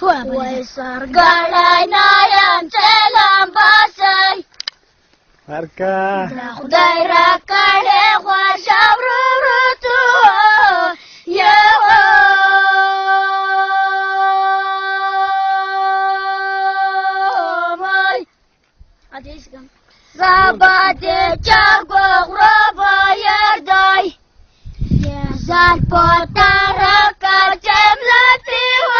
وای سرګړی نه یم چې لمبسئ هرکه د خدای راکړې خوښه ورورو تو زبا دې چرګو غرو بایر دی زر په ترکه جملتي و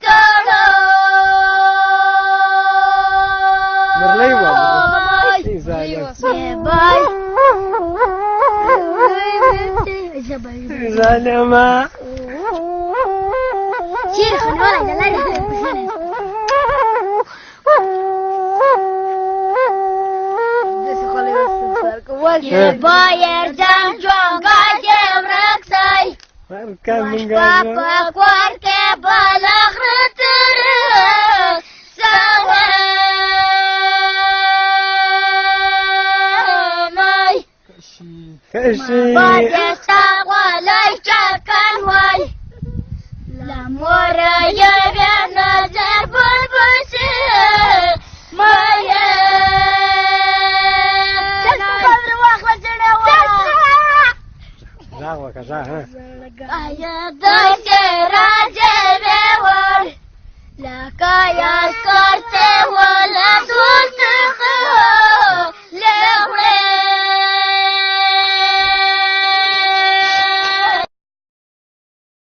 تړو مرلی و ظالمه چیرې خنوای د لارې باید دم جوانگا دیم رکسی مشپا پا کور که بالغ رتر سوامای باید ساقوالای چکن وای لامور یوی نظر بلبسی مایه راغ وکړه ها آیا داسې راځي ویور لکه یا